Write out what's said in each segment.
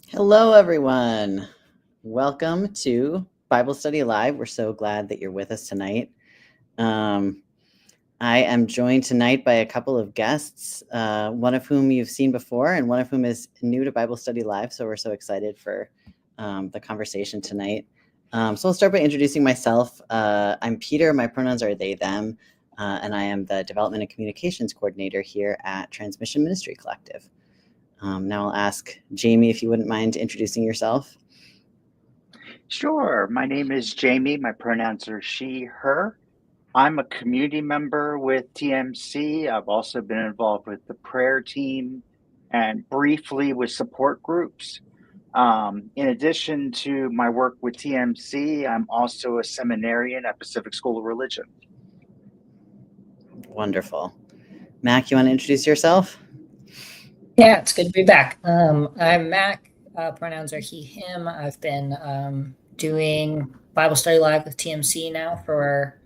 Hello, everyone. Welcome to Bible Study Live. We're so glad that you're with us tonight. I am joined tonight by a couple of guests, one of whom you've seen before and one of whom is new to Bible Study Live. So we're so excited for the conversation tonight. So I'll start by introducing myself. I'm Peter. My pronouns are they, them, and I am the Development and Communications Coordinator here at Transmission Ministry Collective. Now I'll ask Jaymee if you wouldn't mind introducing yourself. Sure. My name is Jaymee. My pronouns are she, her. I'm a community member with TMC. I've also been involved with the prayer team and briefly with support groups. In addition to my work with TMC, I'm also a seminarian at Pacific School of Religion. Wonderful. Mac, you want to introduce yourself? Yeah, it's good to be back. I'm Mack. Pronouns are he, him. I've been doing Bible study live with TMC now for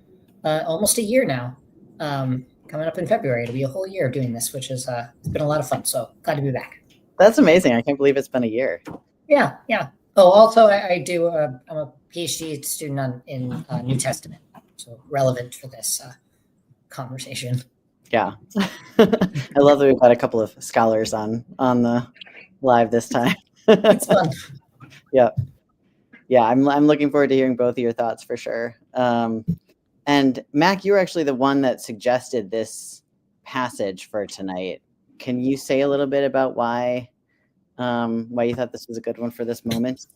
almost a year now. Coming up in February, it'll be a whole year of doing this, which is it's been a lot of fun. So glad to be back. That's amazing. I can't believe it's been a year. Yeah, yeah. Oh, also, I do. I'm a PhD student in New Testament, so relevant for this conversation. Yeah. I love that we've got a couple of scholars on the live this time. It's fun. Yeah. Yeah, I'm looking forward to hearing both of your thoughts for sure. And Mac, you were actually the one that suggested this passage for tonight. Can you say a little bit about why you thought this was a good one for this moment?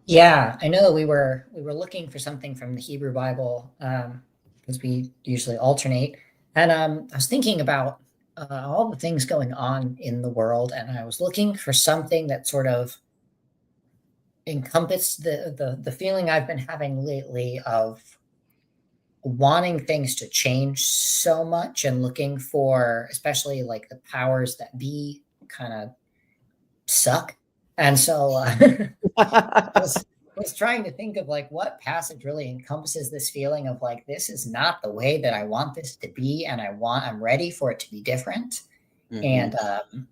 Yeah, I know that we were looking for something from the Hebrew Bible because we usually alternate, and I was thinking about all the things going on in the world, and I was looking for something that sort of encompassed the feeling I've been having lately of wanting things to change so much and looking for especially like the powers that be kind of suck. And so I was trying to think of like what passage really encompasses this feeling of like this is not the way that I want this to be, and I'm ready for it to be different. Mhm. And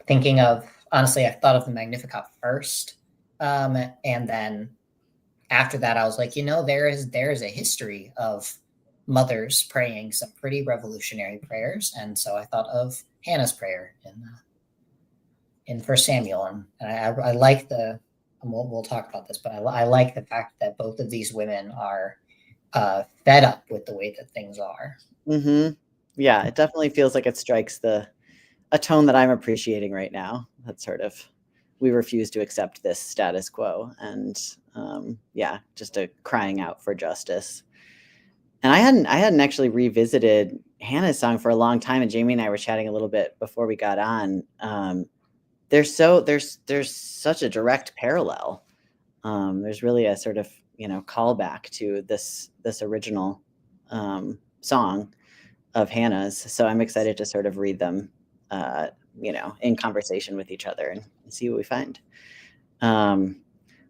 thinking of honestly, I thought of the Magnificat first, and then after that, I was like, there is a history of mothers praying some pretty revolutionary prayers, and so I thought of Hannah's prayer in First Samuel, and I like the. And we'll talk about this, but I like the fact that both of these women are fed up with the way that things are. Mm-hmm. Yeah, it definitely feels like it strikes a tone that I'm appreciating right now. That's sort of we refuse to accept this status quo, and yeah, just a crying out for justice. And I hadn't actually revisited Hannah's song for a long time, and Jaymee and I were chatting a little bit before we got on. There's such a direct parallel. There's really a sort of callback to this original song of Hannah's. So I'm excited to sort of read them, in conversation with each other and see what we find.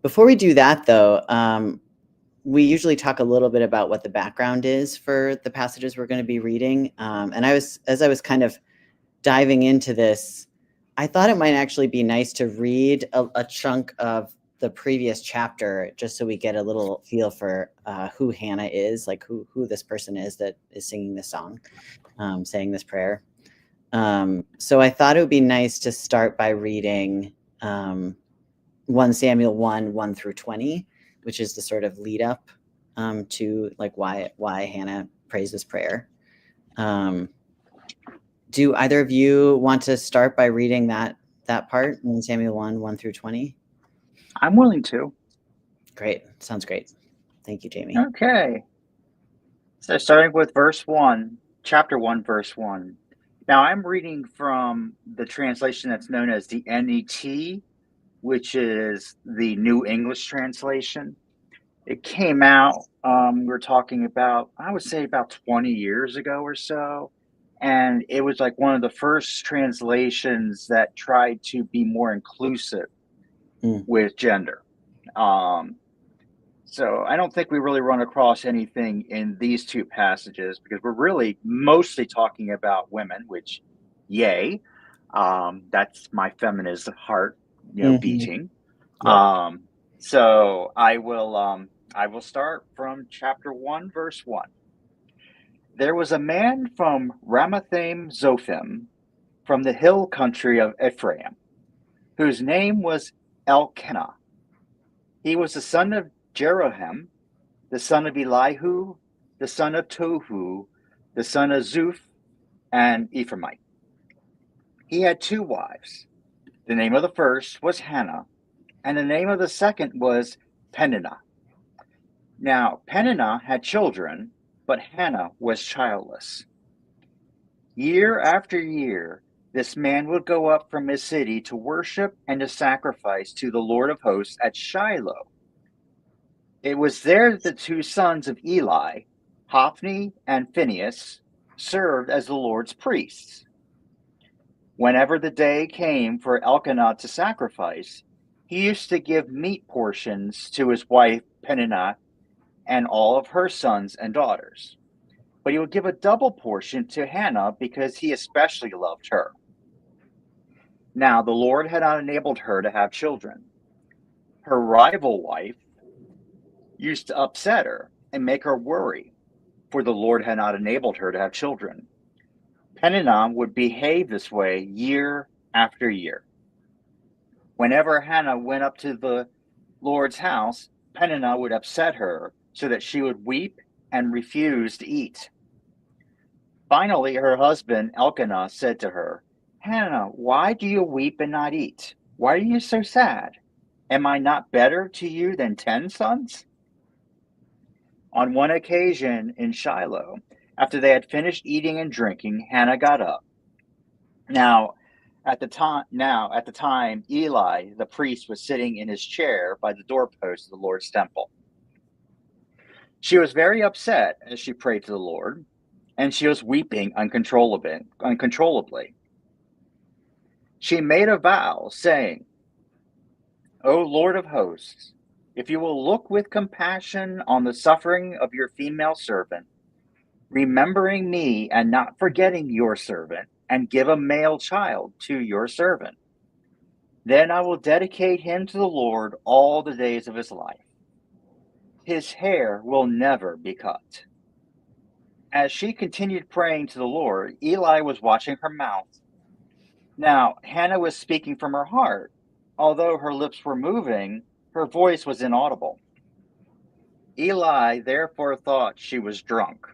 Before we do that, though, we usually talk a little bit about what the background is for the passages we're going to be reading. And as I was kind of diving into this, I thought it might actually be nice to read a chunk of the previous chapter just so we get a little feel for who Hannah is, like who this person is that is singing this song, saying this prayer. So I thought it would be nice to start by reading 1 Samuel 1 through 20, which is the sort of lead up to like why Hannah prays this prayer. Do either of you want to start by reading that part, 1 Samuel 1 through 20? I'm willing to. Great. Sounds great. Thank you, Jaymee. Okay. So starting with verse 1, chapter 1, verse 1. Now I'm reading from the translation that's known as the NET, which is the New English translation. It came out, we're talking about, I would say about 20 years ago or so. And it was like one of the first translations that tried to be more inclusive with gender. So I don't think we really run across anything in these two passages because we're really mostly talking about women, which, yay, that's my feminist heart, beating. Yep. So I will start from chapter 1, verse 1. There was a man from Ramathaim Zophim, from the hill country of Ephraim, whose name was Elkanah. He was the son of Jeroham, the son of Elihu, the son of Tohu, the son of Zuph, and Ephraimite. He had two wives. The name of the first was Hannah, and the name of the second was Peninnah. Now, Peninnah had children, but Hannah was childless. Year after year, this man would go up from his city to worship and to sacrifice to the Lord of hosts at Shiloh. It was there that the two sons of Eli, Hophni and Phinehas, served as the Lord's priests. Whenever the day came for Elkanah to sacrifice, he used to give meat portions to his wife Peninnah and all of her sons and daughters. But he would give a double portion to Hannah because he especially loved her. Now the Lord had not enabled her to have children. Her rival wife used to upset her and make her worry, for the Lord had not enabled her to have children. Peninnah would behave this way year after year. Whenever Hannah went up to the Lord's house, Peninnah would upset her so that she would weep and refuse to eat. Finally, her husband Elkanah said to her, "Hannah, why do you weep and not eat? Why are you so sad? Am I not better to you than 10 sons?" On one occasion in Shiloh, after they had finished eating and drinking, Hannah got up. Now, at the time, Eli, the priest, was sitting in his chair by the doorpost of the Lord's temple. She was very upset as she prayed to the Lord, and she was weeping uncontrollably. She made a vow, saying, "O Lord of hosts, if you will look with compassion on the suffering of your female servant, remembering me and not forgetting your servant, and give a male child to your servant, then I will dedicate him to the Lord all the days of his life. His hair will never be cut." As she continued praying to the Lord, Eli was watching her mouth. Now, Hannah was speaking from her heart. Although her lips were moving, her voice was inaudible. Eli therefore thought she was drunk.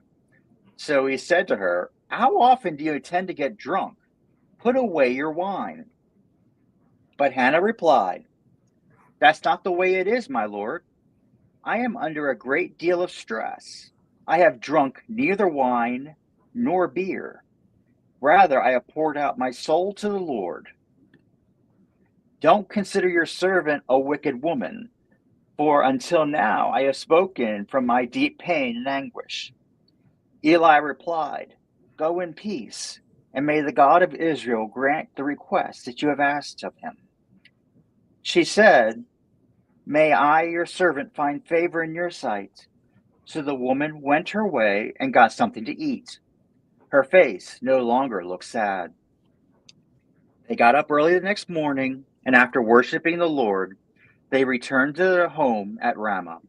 So he said to her, "How often do you intend to get drunk? Put away your wine." But Hannah replied, "That's not the way it is, my lord. I am under a great deal of stress. I have drunk neither wine nor beer. Rather, I have poured out my soul to the Lord. Don't consider your servant a wicked woman, for until now I have spoken from my deep pain and anguish." Eli replied, "Go in peace, and may the God of Israel grant the request that you have asked of him." She said, "May I, your servant, find favor in your sight." So the woman went her way and got something to eat. Her face no longer looked sad. They got up early the next morning, and after worshiping the Lord, they returned to their home at Ramah.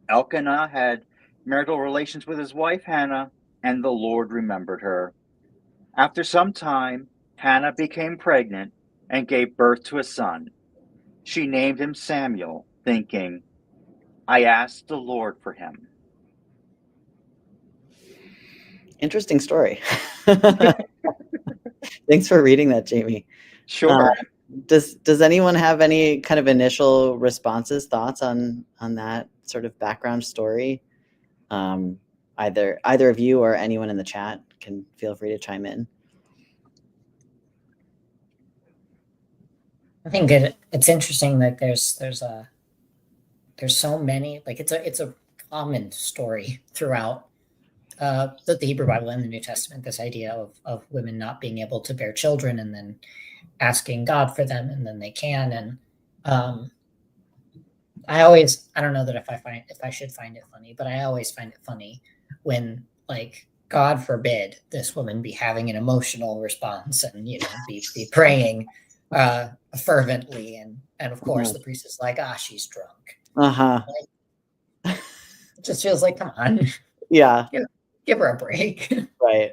Elkanah had marital relations with his wife Hannah, and the Lord remembered her. After some time, Hannah became pregnant and gave birth to a son. She named him Samuel, thinking, "I asked the Lord for him." Interesting story. Thanks for reading that, Jaymee. Sure. Does anyone have any kind of initial responses, thoughts on that sort of background story? Either of you or anyone in the chat can feel free to chime in. I think it's interesting that there's so many, like it's a common story throughout the Hebrew Bible and the New Testament, this idea of women not being able to bear children and then asking God for them, and then they can. And I don't know that if I should find it funny, but I always find it funny when, like, God forbid this woman be having an emotional response and be praying fervently, and of course the priest is like, she's drunk. Like, it just feels like, come on. Yeah. Give her a break. Right.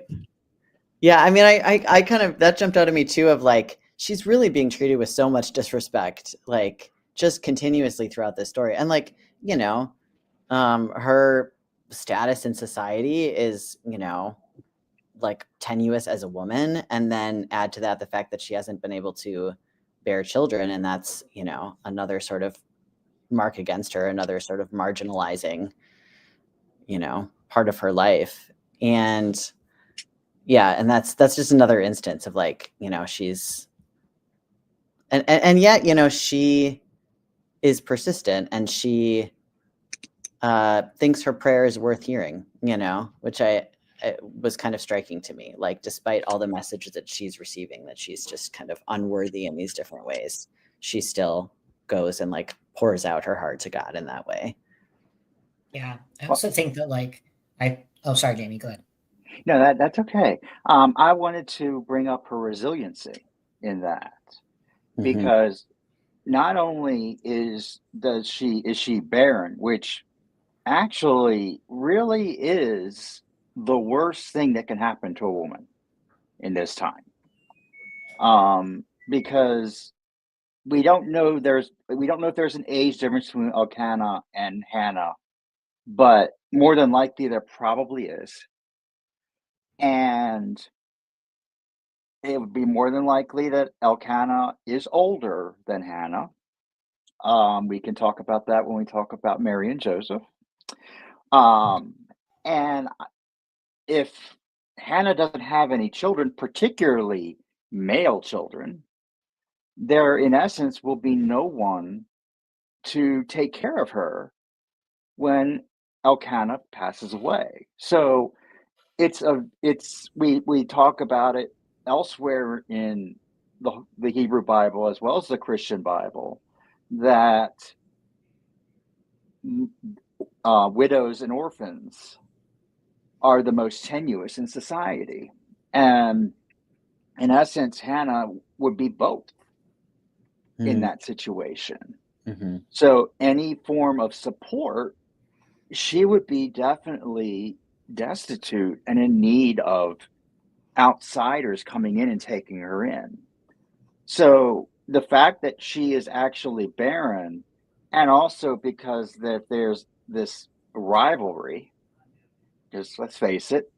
Yeah, I mean, I kind of, that jumped out at me too, of like, she's really being treated with so much disrespect, like just continuously throughout this story. And like, her status in society is, like tenuous as a woman. And then add to that the fact that she hasn't been able to bear children. And that's, another sort of mark against her, another sort of marginalizing, part of her life. And yeah, and that's just another instance of like, she's and yet, she is persistent, and she thinks her prayer is worth hearing, which it was kind of striking to me. Like, despite all the messages that she's receiving, that she's just kind of unworthy in these different ways, she still goes and like pours out her heart to God in that way. Yeah. I also think that sorry, Jaymee, go ahead. No, that's okay. I wanted to bring up her resiliency in that, because not only is she barren, which actually really is the worst thing that can happen to a woman in this time. Because we don't know if there's an age difference between Elkanah and Hannah, but more than likely there probably is. And it would be more than likely that Elkanah is older than Hannah. We can talk about that when we talk about Mary and Joseph. And if Hannah doesn't have any children, particularly male children, there in essence will be no one to take care of her when Elkanah passes away. So we talk about it elsewhere in the Hebrew Bible as well as the Christian Bible, that widows and orphans are the most tenuous in society. And in essence, Hannah would be both in that situation. So any form of support, she would be definitely destitute and in need of outsiders coming in and taking her in. So the fact that she is actually barren, and also because that there's this rivalry, because let's face it,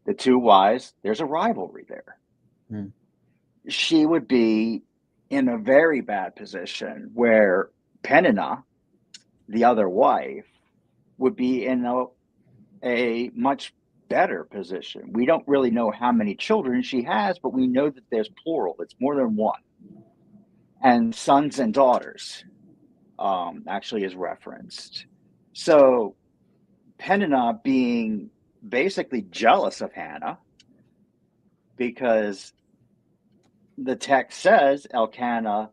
the two wives, there's a rivalry there. She would be in a very bad position, where Peninnah, the other wife, would be in a much better position. We don't really know how many children she has, but we know that there's plural. It's more than one. And sons and daughters actually is referenced. So Peninnah being basically jealous of Hannah, because the text says Elkanah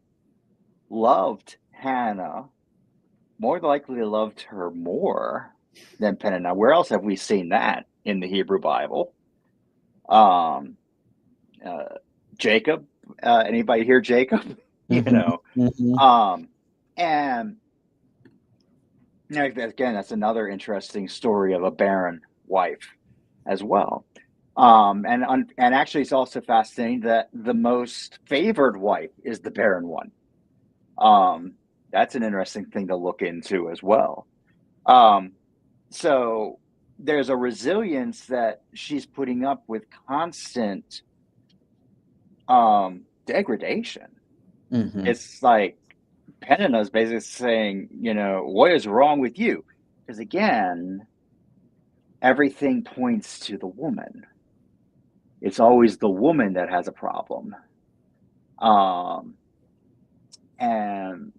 loved Hannah, more likely loved her more than Peninnah. Where else have we seen that in the Hebrew Bible? Jacob, anybody hear Jacob? And again, that's another interesting story of a barren wife as well. And actually, it's also fascinating that the most favored wife is the barren one. That's an interesting thing to look into as well. So there's a resilience that she's putting up with constant degradation. It's like Peninnah's basically saying, what is wrong with you? Because again, everything points to the woman. It's always the woman that has a problem. And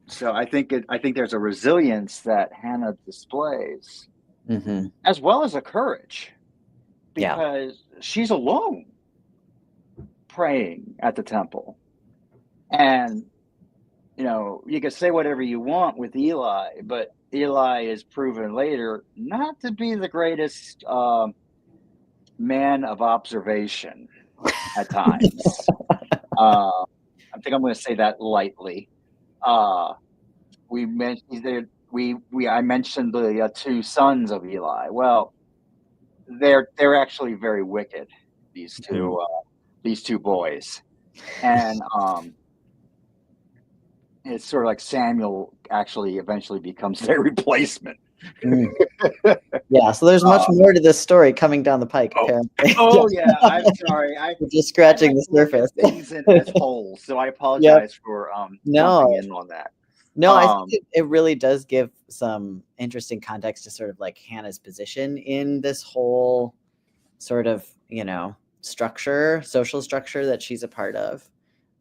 so I think there's a resilience that Hannah displays, as well as a courage, because she's alone praying at the temple. And you can say whatever you want with Eli, but Eli is proven later not to be the greatest man of observation at times. I think I'm going to say that lightly. I mentioned the two sons of Eli. Well, they're actually very wicked. These two boys, and it's sort of like Samuel actually eventually becomes their replacement. Yeah, so there's much more to this story coming down the pike, apparently. Yeah, I'm sorry. I'm just scratching the surface. Things in as holes, so I apologize for jumping in on that. No, I think it really does give some interesting context to sort of like Hannah's position in this whole sort of, structure, social structure that she's a part of.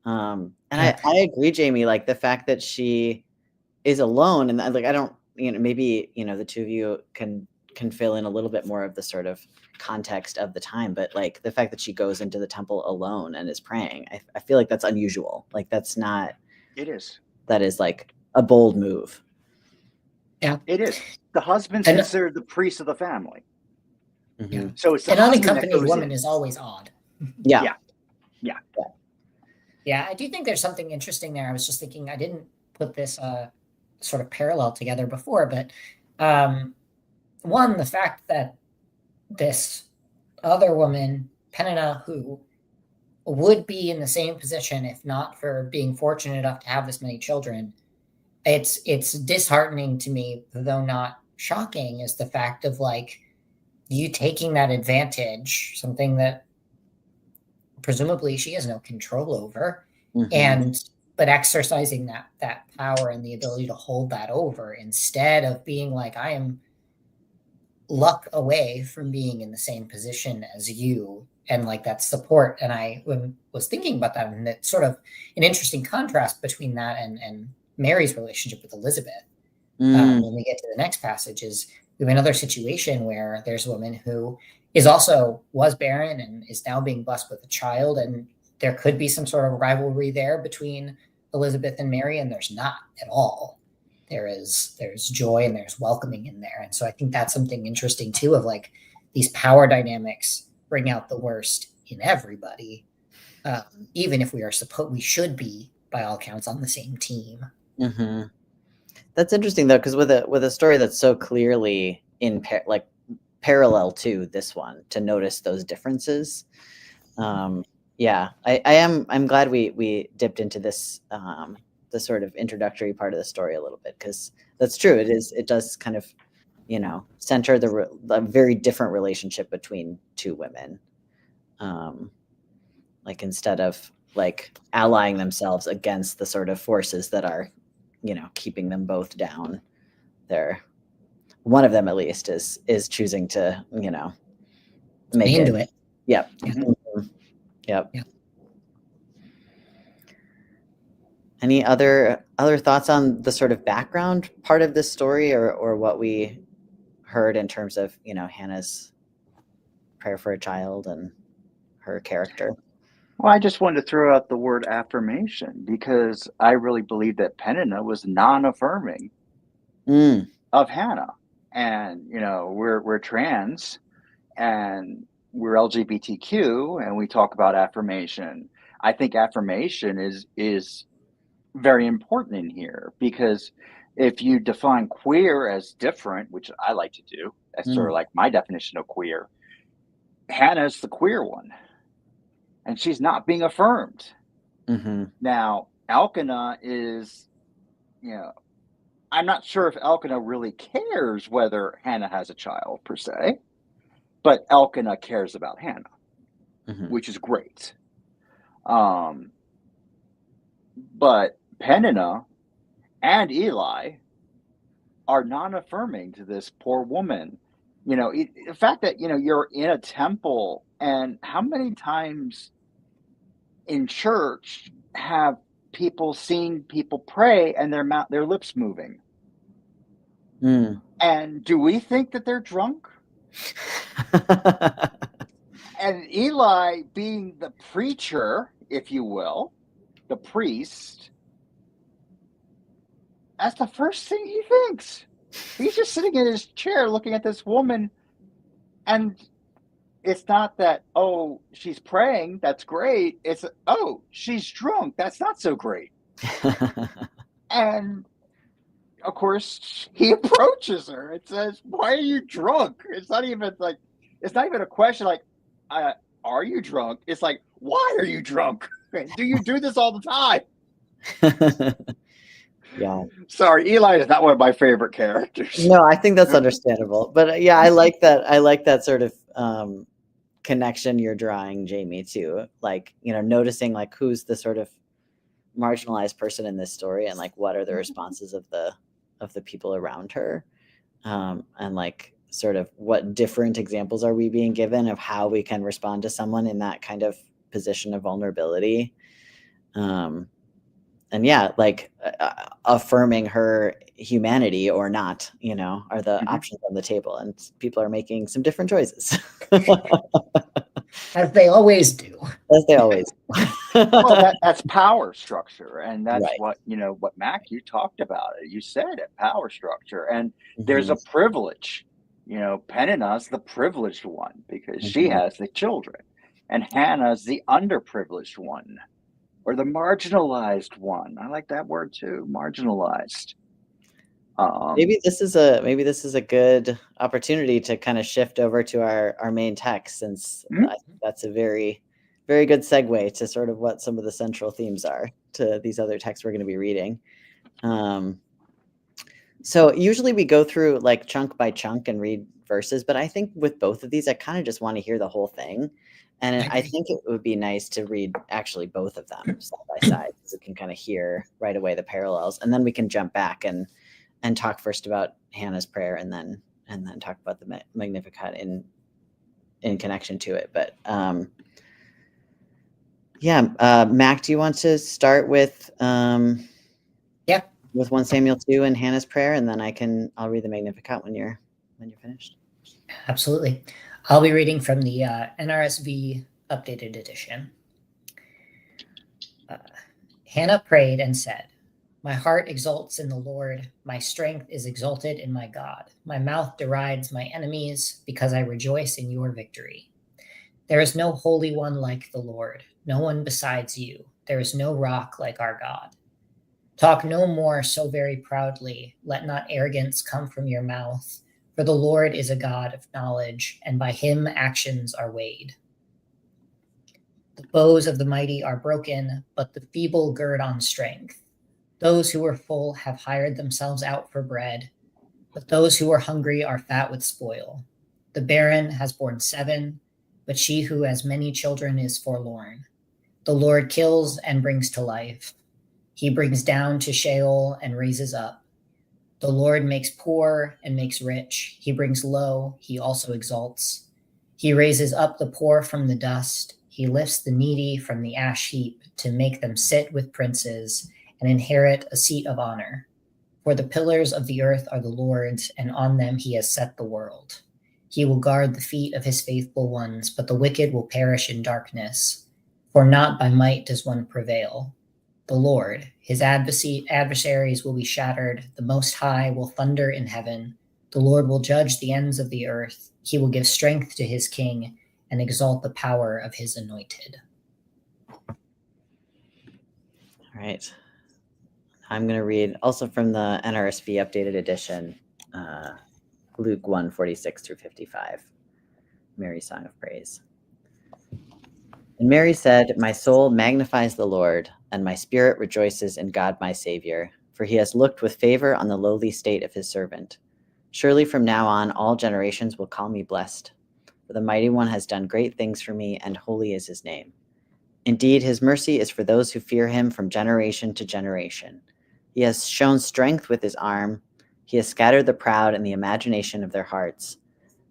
And Yeah. I agree, Jaymee, like the fact that she is alone, and like I don't, maybe the two of you can fill in a little bit more of the sort of context of the time, but like the fact that she goes into the temple alone and is praying, I feel like that's unusual. Like that's not. It is. That is like a bold move. Yeah, it is. The husband's considered the priest of the family. Yeah. So it's an unaccompanied woman is always odd. Yeah. Yeah, I do think there's something interesting there. I was just thinking, I didn't put this sort of parallel together before, but one, the fact that this other woman, Peninnah, who would be in the same position if not for being fortunate enough to have this many children, it's disheartening to me, though not shocking, is the fact of like you taking that advantage, something that presumably she has no control over, but exercising that power and the ability to hold that over instead of being like, I am luck away from being in the same position as you, and like that support. And I was thinking about that, and it's sort of an interesting contrast between that and Mary's relationship with Elizabeth. When we get to the next passage, is we have another situation where there's a woman who was barren and is now being blessed with a child, and there could be some sort of rivalry there between Elizabeth and Mary, and there's not at all. There's joy and there's welcoming in there. And so I think that's something interesting too, of like these power dynamics bring out the worst in everybody, even if we should be by all counts on the same team. That's interesting though, because with a story that's so clearly in parallel to this one, to notice those differences. I'm glad we dipped into this the sort of introductory part of the story a little bit, because that's true. It does kind of center the very different relationship between two women, like instead of like allying themselves against the sort of forces that are keeping them both down. One of them at least is choosing to make into it. Yep. Yeah. Any other thoughts on the sort of background part of this story, or what we heard in terms of Hannah's prayer for a child and her character? Well, I just wanted to throw out the word affirmation, because I really believe that Peninnah was non-affirming of Hannah. And we're trans and we're LGBTQ, and we talk about affirmation. I think affirmation is very important in here, because if you define queer as different, which I like to do, that's sort of like my definition of queer, Hannah's the queer one, and she's not being affirmed. Now, Elkanah is, I'm not sure if Elkanah really cares whether Hannah has a child per se, but Elkanah cares about Hannah, which is great. But Peninnah and Eli are non-affirming to this poor woman. The fact that, you're in a temple, and how many times in church have people seen people pray and their lips moving? And do we think that they're drunk? And Eli, being the preacher, if you will, the priest, that's the first thing he thinks. He's just sitting in his chair looking at this woman, and it's not that, oh, she's praying, that's great. It's, oh, she's drunk, that's not so great. And of course, he approaches her and says, why are you drunk? It's not even a question like, are you drunk? It's like, why are you drunk? Do you do this all the time? Yeah. Sorry, Eli is not one of my favorite characters. No, I think that's understandable. But I like that. I like that sort of connection you're drawing, Jaymee, too. Like, noticing like who's the sort of marginalized person in this story, and like what are the responses of the people around her, and like sort of what different examples are we being given of how we can respond to someone in that kind of position of vulnerability. And yeah, like affirming her humanity or not, are the options on the table, and people are making some different choices. As they always do. As they always do. Well, that's power structure, and that's Right. what Mack, you talked about it. You said it, power structure, and there's Mhm. a privilege. Peninnah's the privileged one because she has the children, and Hannah's the underprivileged one, or the marginalized one. I like that word too, marginalized. Maybe this is a good opportunity to kind of shift over to our main text, since I think that's a very, very good segue to sort of what some of the central themes are to these other texts we're going to be reading. So usually we go through like chunk by chunk and read verses, but I think with both of these, I kind of just want to hear the whole thing. And I think it would be nice to read actually both of them side by side, so we can kind of hear right away the parallels, and then we can jump back and talk first about Hannah's prayer, and then talk about the Magnificat in connection to it. But Mack, do you want to start with with 1 Samuel 2 and Hannah's prayer, and then I'll read the Magnificat when you're finished. Absolutely. I'll be reading from the NRSV updated edition. Hannah prayed and said, "My heart exults in the Lord. My strength is exalted in my God. My mouth derides my enemies because I rejoice in your victory. There is no holy one like the Lord, no one besides you. There is no rock like our God. Talk no more so very proudly. Let not arrogance come from your mouth. For the Lord is a God of knowledge, and by him actions are weighed. The bows of the mighty are broken, but the feeble gird on strength. Those who are full have hired themselves out for bread, but those who are hungry are fat with spoil. The barren has borne 7, but she who has many children is forlorn. The Lord kills and brings to life. He brings down to Sheol and raises up. The Lord makes poor and makes rich. He brings low, he also exalts. He raises up the poor from the dust. He lifts the needy from the ash heap to make them sit with princes and inherit a seat of honor. For the pillars of the earth are the Lord's, and on them he has set the world. He will guard the feet of his faithful ones, but the wicked will perish in darkness. For not by might does one prevail. The Lord, his adversaries will be shattered. The Most High will thunder in heaven. The Lord will judge the ends of the earth. He will give strength to his king and exalt the power of his anointed. All right. I'm going to read also from the NRSV updated edition, Luke 1:46 through 55, Mary's Song of Praise. And Mary said, "My soul magnifies the Lord, and my spirit rejoices in God my Savior, for he has looked with favor on the lowly state of his servant. Surely from now on all generations will call me blessed, for the Mighty One has done great things for me, and holy is his name. Indeed, his mercy is for those who fear him from generation to generation. He has shown strength with his arm. He has scattered the proud in the imagination of their hearts.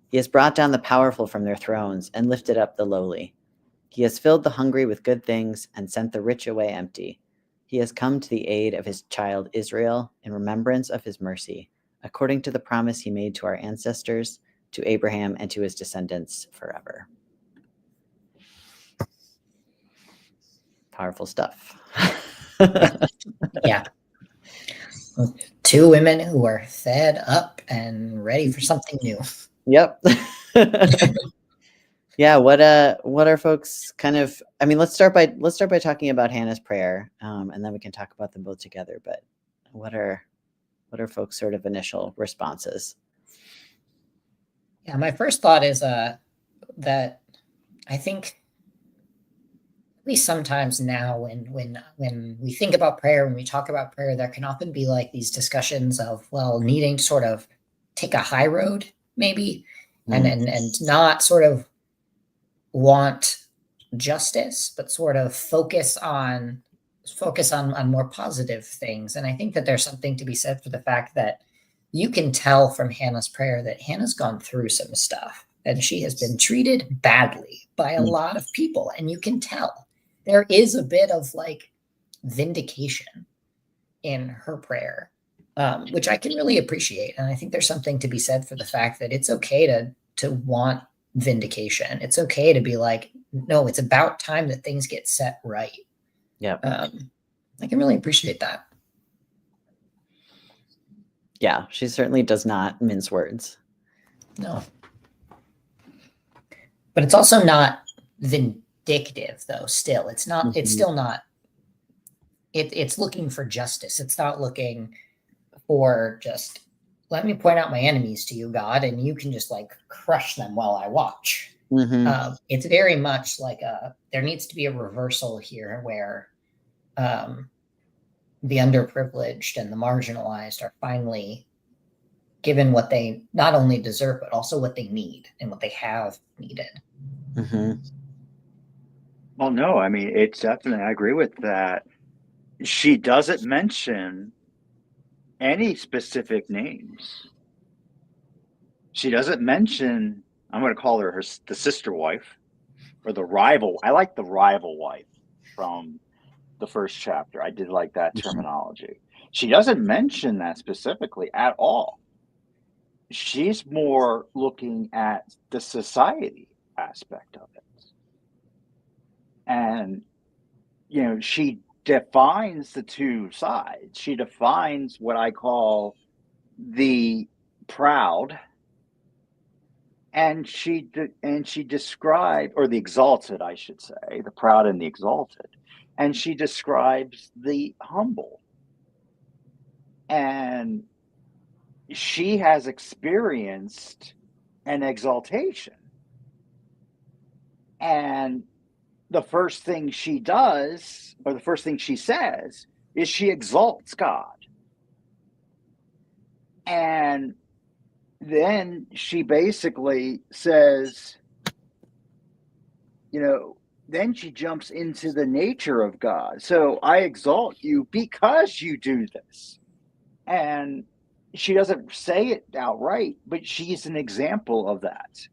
He has brought down the powerful from their thrones and lifted up the lowly. He has filled the hungry with good things and sent the rich away empty. He has come to the aid of his child Israel in remembrance of his mercy, according to the promise he made to our ancestors, to Abraham and to his descendants forever." Powerful stuff. Yeah. 2 women who are fed up and ready for something new. Yep. Yeah. What are folks kind of? I mean, let's start by talking about Hannah's prayer, and then we can talk about them both together. But what are folks' sort of initial responses? Yeah, my first thought is that I think at least sometimes now when we think about prayer, when we talk about prayer, there can often be like these discussions of, well, needing to sort of take a high road maybe, and not sort of want justice, but sort of focus on focus on more positive things. And I think that there's something to be said for the fact that you can tell from Hannah's prayer that Hannah's gone through some stuff and she has been treated badly by a lot of people. And you can tell there is a bit of like vindication in her prayer, which I can really appreciate. And I think there's something to be said for the fact that it's okay to want vindication. It's okay to be like, no, it's about time that things get set right. Yeah. I can really appreciate that. Yeah, she certainly does not mince words. No. But it's also not vindictive, though, still. It's not, it's still not, it's looking for justice. It's not looking for just, let me point out my enemies to you, God, and you can just like crush them while I watch. It's very much like there needs to be a reversal here where the underprivileged and the marginalized are finally given what they not only deserve, but also what they need and what they have needed. Well, no, I mean, it's definitely, I agree with that. She doesn't mention any specific names. She doesn't mention, I'm going to call her the sister wife or the rival. I like the rival wife from the first chapter. I did like that terminology. She doesn't mention that specifically at all. She's more looking at the society aspect of it. And, you know, she defines the two sides. She defines what I call the proud, and she described, or the exalted, I should say, the proud and the exalted, and she describes the humble. And she has experienced an exaltation. And the first thing she does, or the first thing she says, is she exalts God. And then she basically says, you know, then she jumps into the nature of God. So I exalt you because you do this. And she doesn't say it outright, but she's an example of that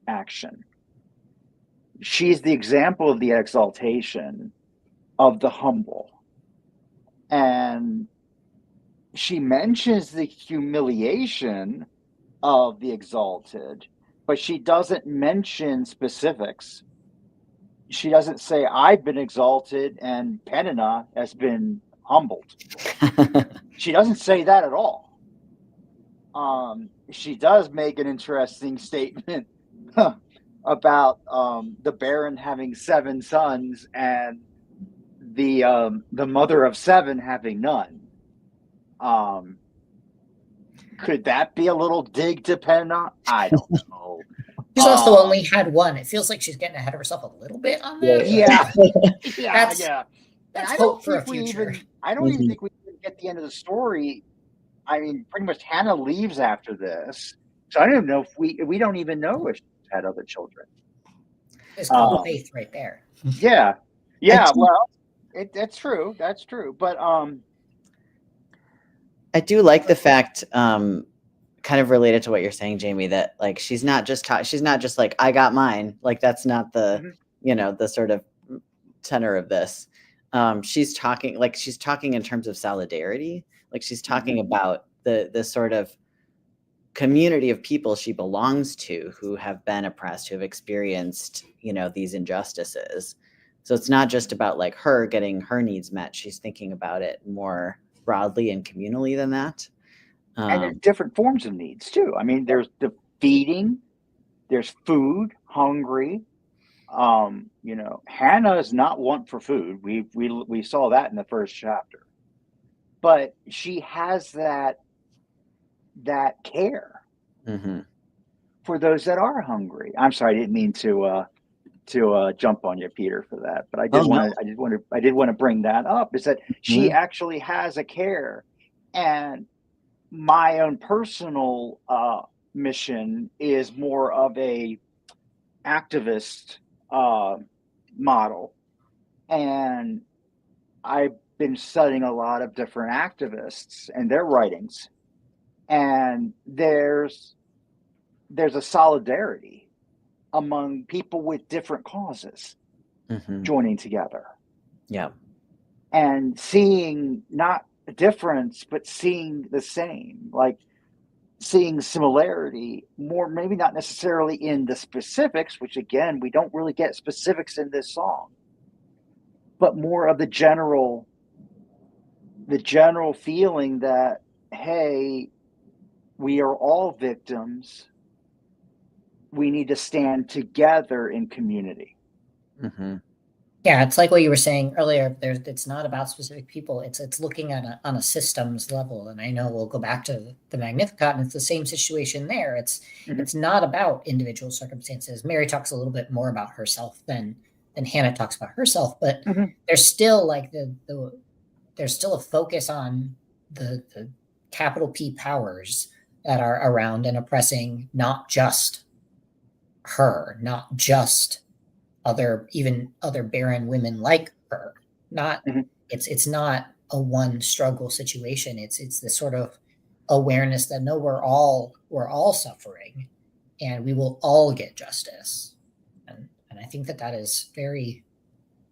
action. She's the example of the exaltation of the humble. And she mentions the humiliation of the exalted, but she doesn't mention specifics. She doesn't say, I've been exalted and Peninnah has been humbled. She doesn't say that at all. She does make an interesting statement about the Baron having 7 sons and the mother of 7 having none. Could that be a little dig to Peninnah? I don't know. She's also only had one. It feels like she's getting ahead of herself a little bit on that. Yeah. That's hope for a future. I don't even think we even get the end of the story. I mean, pretty much Hannah leaves after this, so I don't even know if we don't even know if she's had other children. It's called faith right there. Yeah. Well, that's true. That's true. But I do like the fact, kind of related to what you're saying, Jaymee, that like she's not just like, I got mine. Like that's not the the sort of tenor of this. She's talking in terms of solidarity. Like she's talking about the sort of community of people she belongs to who have been oppressed, who have experienced, these injustices. So it's not just about like her getting her needs met. She's thinking about it more broadly and communally than that. And there's different forms of needs too. I mean, there's the feeding, there's food, hungry. Hannah is not want for food. We saw that in the first chapter. But she has that care for those that are hungry. I'm sorry, I didn't mean to jump on you, Peter, for that. But I did want to bring that up. Is that she actually has a care, and my own personal mission is more of a activist model, and I've been studying a lot of different activists and their writings, and there's a solidarity among people with different causes joining together. Yeah. And seeing not a difference, but seeing the same, like seeing similarity more, maybe not necessarily in the specifics, which again, we don't really get specifics in this song, but more of the general feeling that, hey, we are all victims. We need to stand together in community. Yeah, it's like what you were saying earlier. It's not about specific people. It's looking at on a systems level. And I know we'll go back to the Magnificat, and it's the same situation there. It's not about individual circumstances. Mary talks a little bit more about herself than Hannah talks about herself, but there's still like there's still a focus on the capital P powers that are around and oppressing not just her, not just other barren women like her. Not it's not a one struggle situation. It's this sort of awareness that no, we're all suffering, and we will all get justice. And I think that is very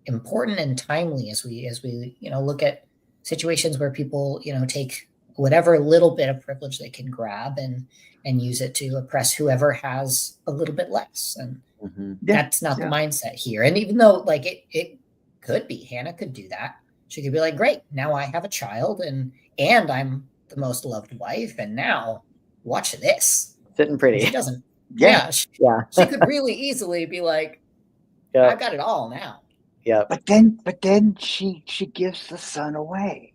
important and timely as we look at situations where people take whatever little bit of privilege they can grab and use it to oppress whoever has a little bit less. And that's not the mindset here. And even though like it could be, Hannah could do that. She could be like, great, now I have a child and I'm the most loved wife, and now watch this. Sitting pretty. She doesn't. She could really easily be like, I've got it all now. Yeah. But then she gives the son away.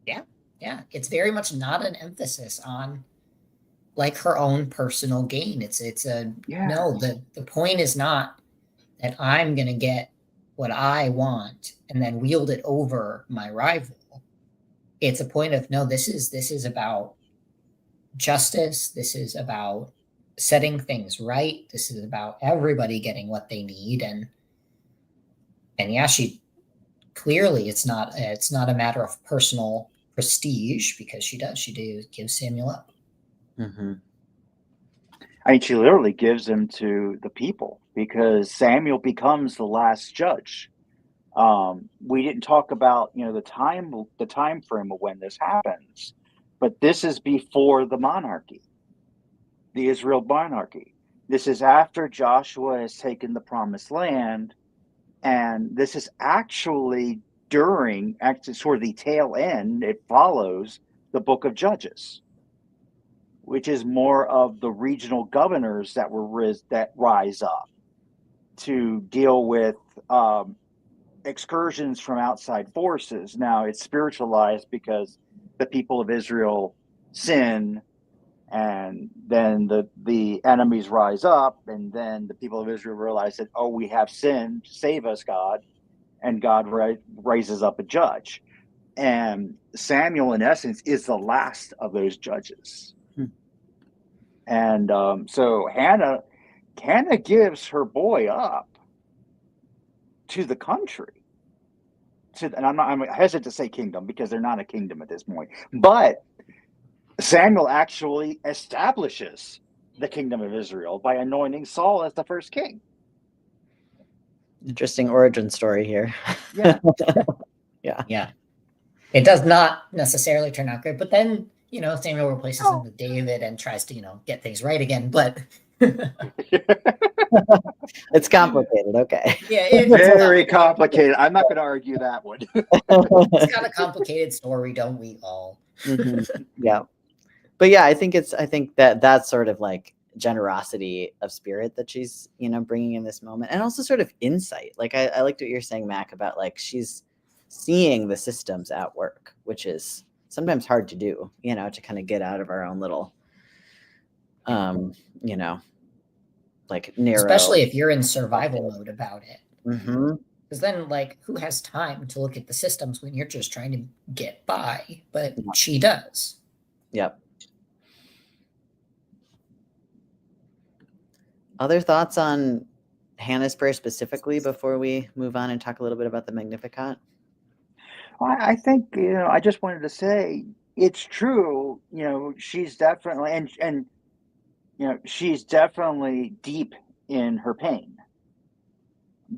Yeah. It's very much not an emphasis on like her own personal gain. No, the point is not that I'm going to get what I want and then wield it over my rival. It's a point of, no, this is about justice. This is about setting things right. This is about everybody getting what they need. And yeah, she clearly it's not a matter of personal prestige, because she gives Samuel up. I mean, she literally gives him to the people because Samuel becomes the last judge. We didn't talk about the time frame of when this happens, but this is before the monarchy, the Israel monarchy. This is after Joshua has taken the promised land, and this is actually sort of the tail end. It follows the book of Judges, which is more of the regional governors that rise up to deal with excursions from outside forces. Now it's spiritualized because the people of Israel sin, and then the enemies rise up, and then the people of Israel realize that, oh, we have sinned, save us, God, and God raises up a judge. And Samuel, in essence, is the last of those judges. And so Hannah gives her boy up to the country. And I'm hesitant to say kingdom because they're not a kingdom at this point. But Samuel actually establishes the kingdom of Israel by anointing Saul as the first king. Interesting origin story here. Yeah. Yeah. It does not necessarily turn out great, but then Samuel replaces him with David and tries to get things right again. But it's complicated. Okay. Yeah, it's very complicated. I'm not going to argue that one. It's got a complicated story, don't we all? Yeah. But yeah, I think that's sort of like generosity of spirit that she's, bringing in this moment, and also sort of insight. Like I liked what you're saying, Mac, about like she's seeing the systems at work, which is sometimes hard to do, to kind of get out of our own little, like narrow. Especially if you're in survival mode about it. Because then, like, who has time to look at the systems when you're just trying to get by? But she does. Yep. Other thoughts on Hannah's prayer specifically before we move on and talk a little bit about the Magnificat? I think, I just wanted to say it's true. She's definitely, and she's definitely deep in her pain.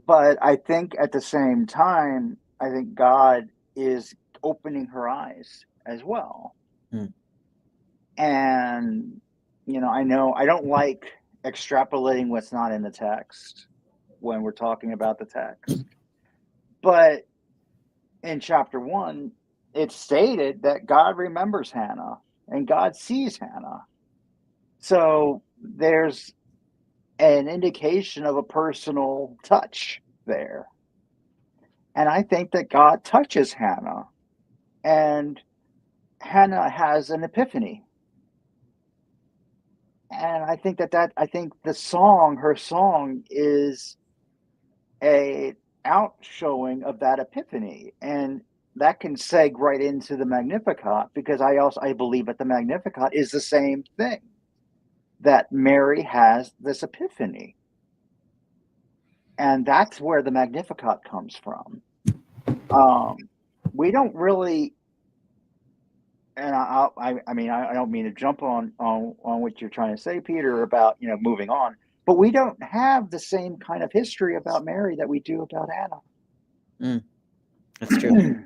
But I think at the same time, I think God is opening her eyes as well. Hmm. And, I know I don't like extrapolating what's not in the text when we're talking about the text. But in chapter 1, it's stated that God remembers Hannah and God sees Hannah. So there's an indication of a personal touch there. And I think that God touches Hannah, and Hannah has an epiphany. And I think I think her song is a outshowing of that epiphany. And that can seg right into the Magnificat, because I believe that the Magnificat is the same thing, that Mary has this epiphany. And that's where the Magnificat comes from. We don't really, and I don't mean to jump on what you're trying to say, Peter, about moving on, but we don't have the same kind of history about Mary that we do about Hannah. That's true.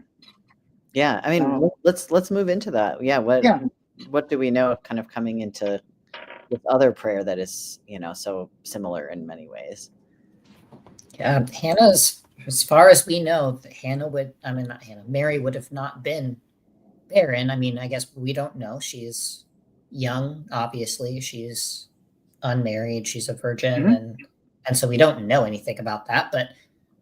Yeah, I mean, let's move into that. Yeah, what do we know kind of coming into this other prayer that is so similar in many ways? Yeah, Hannah's, as far as we know, Mary would have not been barren. I mean, I guess we don't know. She's young, obviously. She's unmarried. She's a virgin, and so we don't know anything about that. But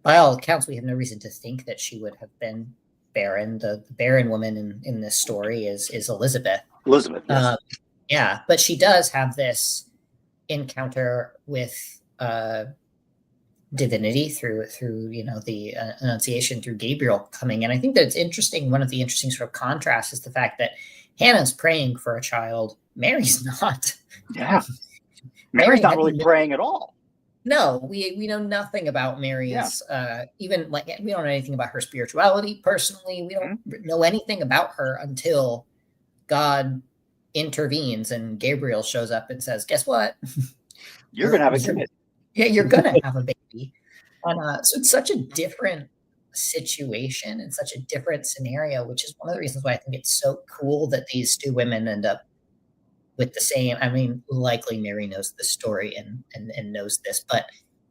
by all accounts, we have no reason to think that she would have been barren. The barren woman in this story is Elizabeth. Elizabeth, yes. Yeah, but she does have this encounter with divinity through the Annunciation, through Gabriel coming. And I think that it's interesting. One of the interesting sort of contrasts is the fact that Hannah's praying for a child. Mary's not. Yeah, Mary's not really praying at all. No, we know nothing about Mary's. Even we don't know anything about her spirituality personally. We don't know anything about her until God intervenes and Gabriel shows up and says, "Guess what? You're gonna have a kid." Yeah, you're gonna have a baby. And so it's such a different situation and such a different scenario, which is one of the reasons why I think it's so cool that these two women end up with the same. I mean, likely Mary knows the story and knows this, but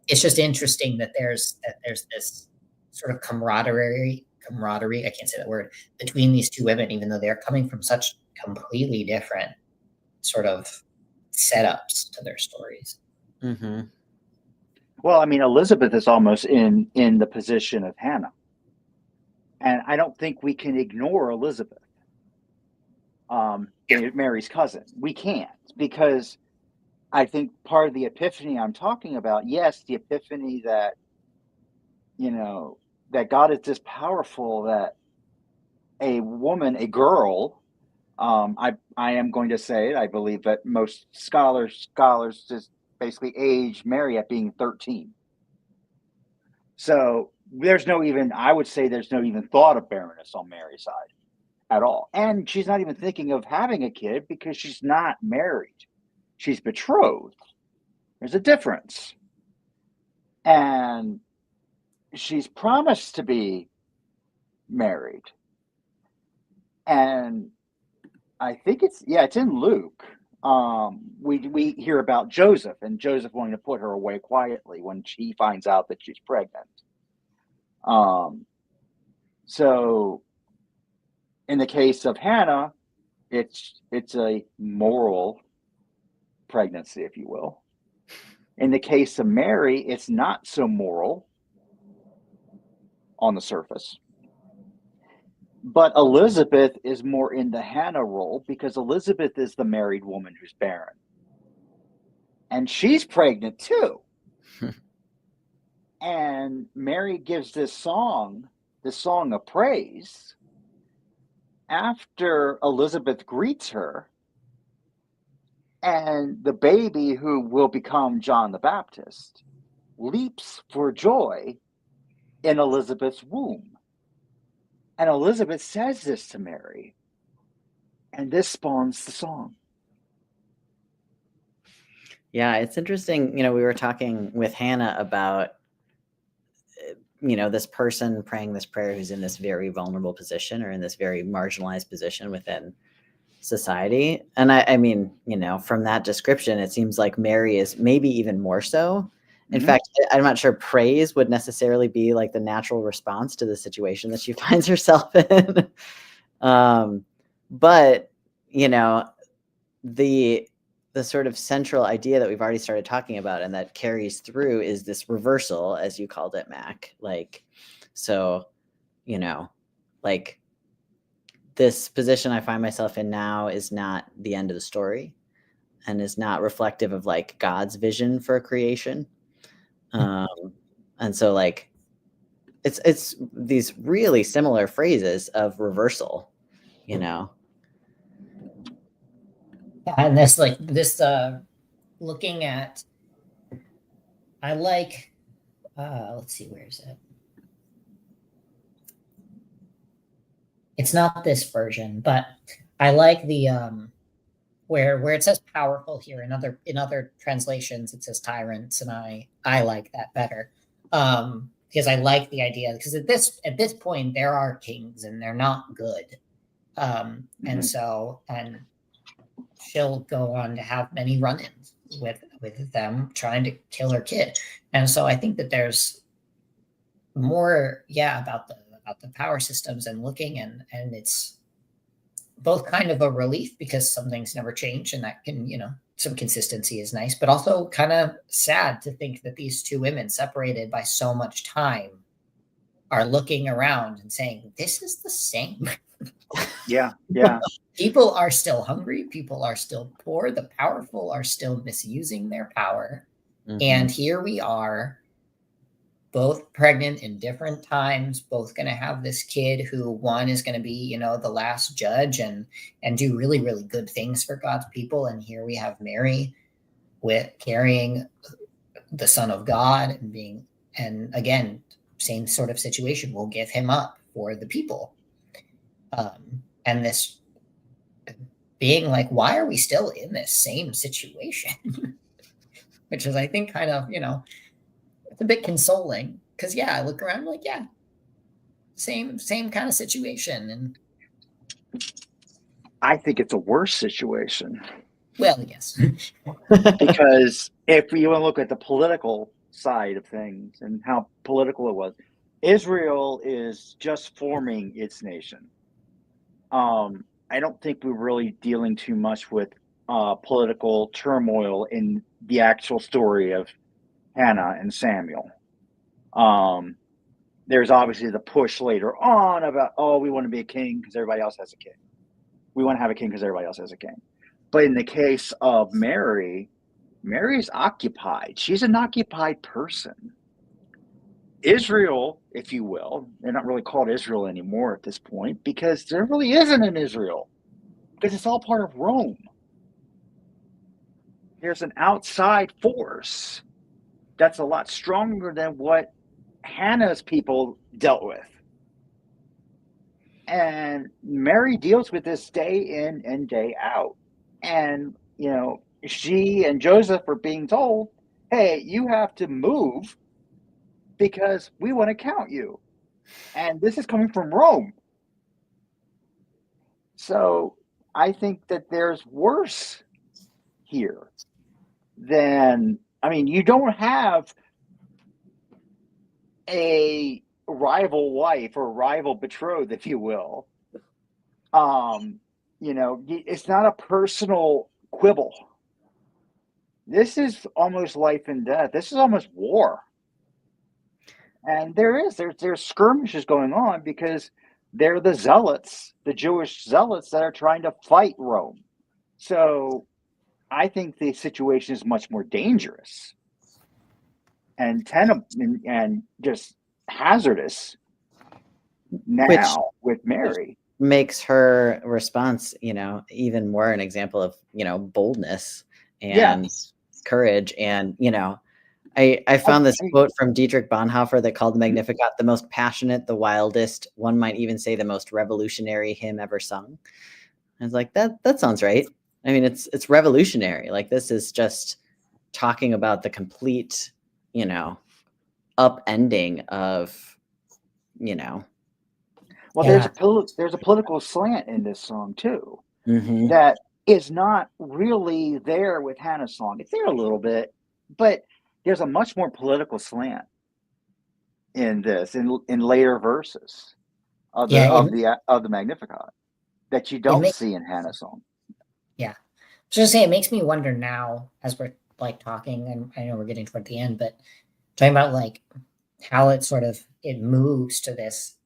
it's just interesting that there's this sort of camaraderie. I can't say that word, between these two women, even though they're coming from such completely different sort of setups to their stories. Mm-hmm. Well, I mean, Elizabeth is almost in the position of Hannah. And I don't think we can ignore Elizabeth, Mary's cousin. We can't, because I think part of the epiphany I'm talking about, yes, the epiphany that, that God is this powerful, that a woman, a girl, I am going to say it, I believe that most scholars just basically age Mary at being 13. So I would say there's no even thought of barrenness on Mary's side at all. And she's not even thinking of having a kid because she's not married. She's betrothed. There's a difference. And she's promised to be married. And I think it's in Luke. We hear about Joseph, and Joseph wanting to put her away quietly when he finds out that she's pregnant. So in the case of Hannah, it's a moral pregnancy, if you will. In the case of Mary, it's not so moral on the surface. But Elizabeth is more in the Hannah role, because Elizabeth is the married woman who's barren. And she's pregnant too. And Mary gives this song of praise after Elizabeth greets her, and the baby who will become John the Baptist leaps for joy in Elizabeth's womb. And Elizabeth says this to Mary. And this spawns the song. Yeah, it's interesting. We were talking with Hannah about, this person praying this prayer who's in this very vulnerable position or in this very marginalized position within society. And I mean, from that description, it seems like Mary is maybe even more so. In fact, I'm not sure praise would necessarily be like the natural response to the situation that she finds herself in. But, the sort of central idea that we've already started talking about and that carries through is this reversal, as you called it, Mac. Like, so, like this position I find myself in now is not the end of the story and is not reflective of like God's vision for creation. And so like, it's these really similar phrases of reversal, And this looking at, I like, let's see, where is it? It's not this version, but I like the where it says powerful here. In other translations, it says tyrants, and I like that better because I like the idea, because at this point there are kings and they're not good, and so she'll go on to have many run-ins with them trying to kill her kid, and so I think that there's more, about the power systems and looking, and it's both kind of a relief because some things never change, and that can, some consistency is nice, but also kind of sad to think that these two women, separated by so much time, are looking around and saying, this is the same. Yeah. People are still hungry. People are still poor. The powerful are still misusing their power. Mm-hmm. And here we are, both pregnant in different times, both going to have this kid who, one is going to be, the last judge and do really, really good things for God's people. And here we have Mary with carrying the Son of God and again, same sort of situation. We'll give him up for the people. And this being like, why are we still in this same situation? Which is, I think, kind of, it's a bit consoling, because I look around like, same kind of situation. And I think it's a worse situation. Well, yes. Because if we want to look at the political side of things and how political it was, Israel is just forming its nation. I don't think we're really dealing too much with political turmoil in the actual story of Hannah and Samuel. There's obviously the push later on about, we want to be a king because everybody else has a king. We want to have a king because everybody else has a king. But in the case of Mary, Mary's occupied. She's an occupied person. Israel, if you will, they're not really called Israel anymore at this point, because there really isn't an Israel, because it's all part of Rome. There's an outside force that's a lot stronger than what Hannah's people dealt with. And Mary deals with this day in and day out. And, she and Joseph are being told, hey, you have to move because we want to count you. And this is coming from Rome. So I think that there's worse here than, you don't have a rival wife or rival betrothed, if you will. It's not a personal quibble. This is almost life and death. This is almost war. And there's skirmishes going on because they're the zealots, the Jewish zealots that are trying to fight Rome. So I think the situation is much more dangerous and just hazardous now with Mary. Makes her response, even more an example of, boldness and courage. And, I found this quote from Dietrich Bonhoeffer that called the Magnificat the most passionate, the wildest, one might even say the most revolutionary hymn ever sung. I was like, that sounds right. I mean, it's revolutionary. Like, this is just talking about the complete, upending of, Well, Yeah. there's a political slant in this song too Mhm. that is not really there with Hannah's song. It's there a little bit, but there's a much more political slant in this in later verses of the Yeah, of the Magnificat that you it don't makes see in Hannah's song. yeah. Just say it makes me wonder now as we're like talking, and I know we're getting toward the end, but talking about like how it moves to this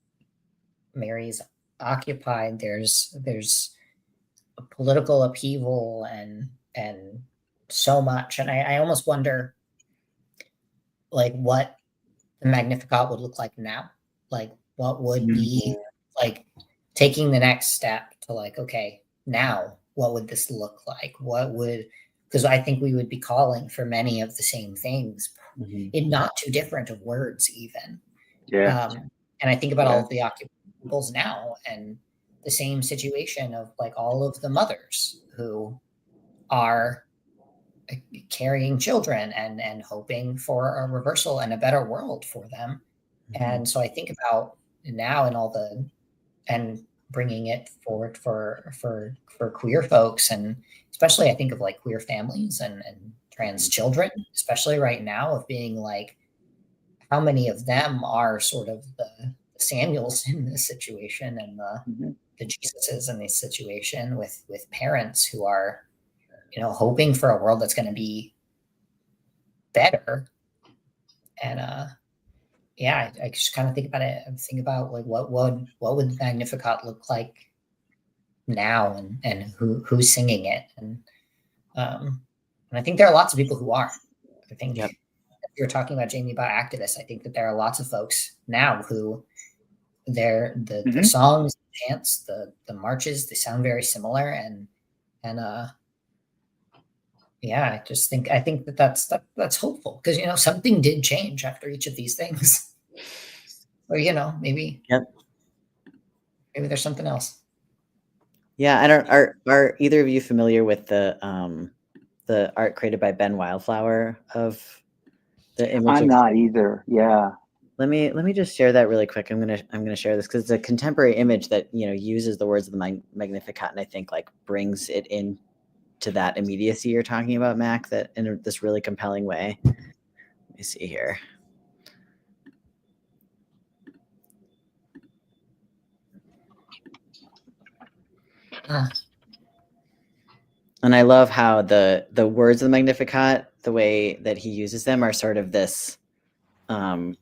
Mary's occupied. There's a political upheaval and so much, and I almost wonder like what the Magnificat would look like now. Like what would be like taking the next step to like, okay, now what would this look like? What would, because I think we would be calling for many of the same things in not too different of words even. Yeah. And I think about all of the occupations now and the same situation of like all of the mothers who are carrying children and hoping for a reversal and a better world for them. And so I think about now and all the and bringing it forward for queer folks, and especially I think of like queer families and trans children, especially right now, of being like how many of them are sort of the Samuels in this situation and the Jesuses in this situation with parents who are hoping for a world that's going to be better. And I just kind of think about it and think about like what would Magnificat look like now, and who's singing it, and I think there are lots of people who are. I think you're talking about Jaymee about activists. I think that there are lots of folks now who the songs, the chants, the marches, they sound very similar, and I just think that's hopeful because something did change after each of these things, or maybe there's something else. Yeah, I don't. Are either of you familiar with the art created by Ben Wildflower of the image? I'm not either. Yeah. Let me just share that really quick. I'm gonna share this because it's a contemporary image that uses the words of the Magnificat, and I think like brings it in to that immediacy you're talking about, Mac, that in this really compelling way. Let me see here. And I love how the words of the Magnificat, the way that he uses them, are sort of this a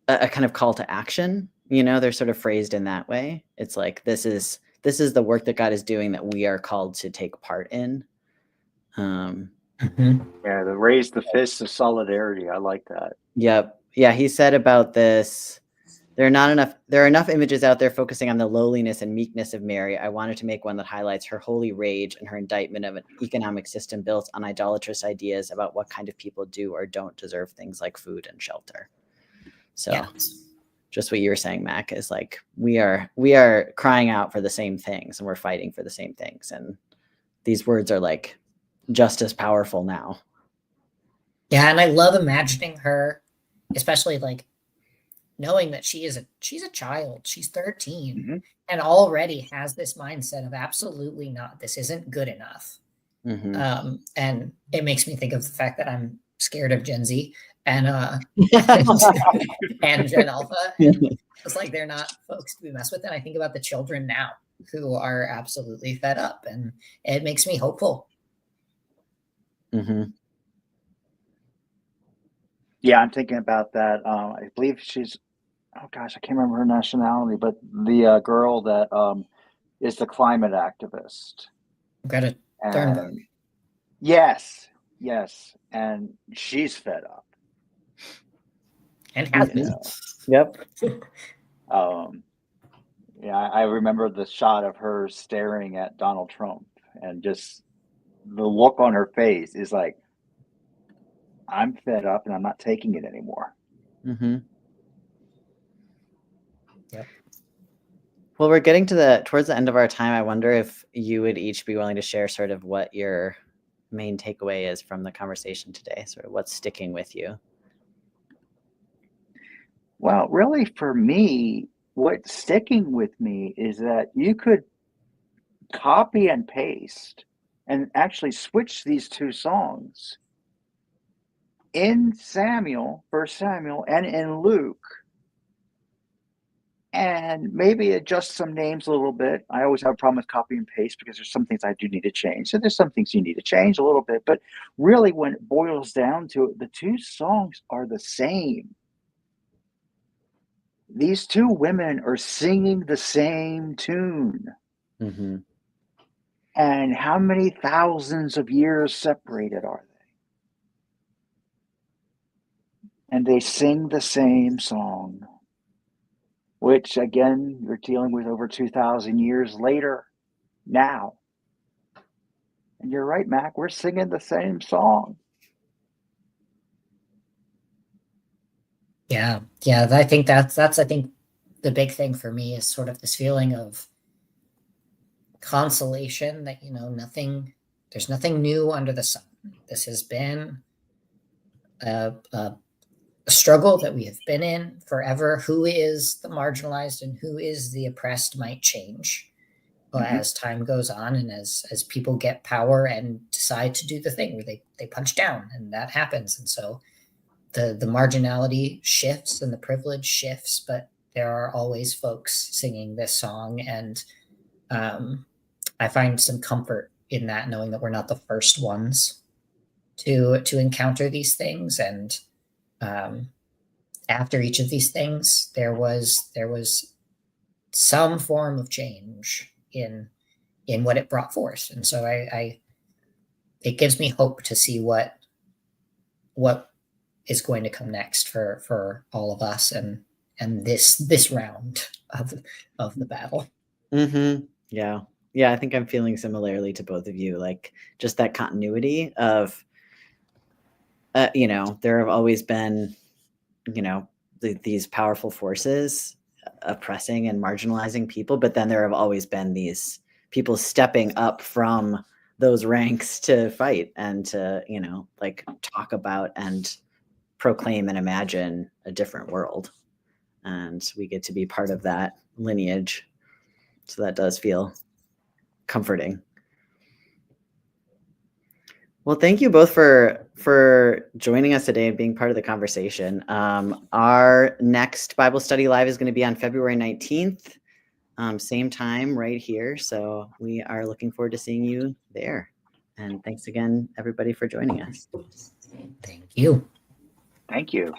kind of call to action. They're sort of phrased in that way. It's like this is the work that God is doing that we are called to take part in. Yeah, to raise the fists of solidarity. I like that. Yep. Yeah, he said about this, there are enough images out there focusing on the lowliness and meekness of Mary. I wanted to make one that highlights her holy rage and her indictment of an economic system built on idolatrous ideas about what kind of people do or don't deserve things like food and shelter. So just what you were saying, Mac, is like we are crying out for the same things and we're fighting for the same things. And these words are like just as powerful now. Yeah, and I love imagining her, especially like knowing that she's a child. She's 13 and already has this mindset of absolutely not. This isn't good enough. And it makes me think of the fact that I'm scared of Gen Z and Gen Alpha. And it's like they're not folks to be messed with. And I think about the children now who are absolutely fed up, and it makes me hopeful. Yeah, I'm thinking about that. I believe she's, oh gosh, I can't remember her nationality, but the girl that is the climate activist. Greta Thunberg. Yes, and she's fed up. And has been. Yep. Yeah, I remember the shot of her staring at Donald Trump, and just the look on her face is like, I'm fed up and I'm not taking it anymore. Mm-hmm. Yep. Well, we're getting to towards the end of our time. I wonder if you would each be willing to share sort of what your main takeaway is from the conversation today, sort of what's sticking with you. Well, really for me, what's sticking with me is that you could copy and paste and actually switch these two songs in Samuel, First Samuel, and in Luke, and maybe adjust some names a little bit. I always have a problem with copy and paste because there's some things I do need to change. So there's some things you need to change a little bit, but really when it boils down to it, the two songs are the same. These two women are singing the same tune. Mm-hmm. And how many thousands of years separated are they? And they sing the same song, which again, you're dealing with over 2,000 years later now. And you're right, Mac, we're singing the same song. Yeah. I think that's I think the big thing for me is sort of this feeling of consolation that there's nothing new under the sun. This has been a struggle that we have been in forever. Who is the marginalized and who is the oppressed might change as time goes on, and as people get power and decide to do the thing where they punch down, and that happens. And so the marginality shifts and the privilege shifts, but there are always folks singing this song, and I find some comfort in that, knowing that we're not the first ones to encounter these things. And after each of these things, there was some form of change in what it brought forth. And so it gives me hope to see what is going to come next for all of us and this round of the battle. Mm-hmm. Yeah. I think I'm feeling similarly to both of you, like just that continuity of there have always been these powerful forces oppressing and marginalizing people, but then there have always been these people stepping up from those ranks to fight and to talk about and proclaim and imagine a different world, and we get to be part of that lineage, so that does feel comforting. Well, thank you both for joining us today and being part of the conversation. Our next Bible study live is going to be on February 19th, same time right here. So we are looking forward to seeing you there. And thanks again, everybody, for joining us. Thank you. Thank you.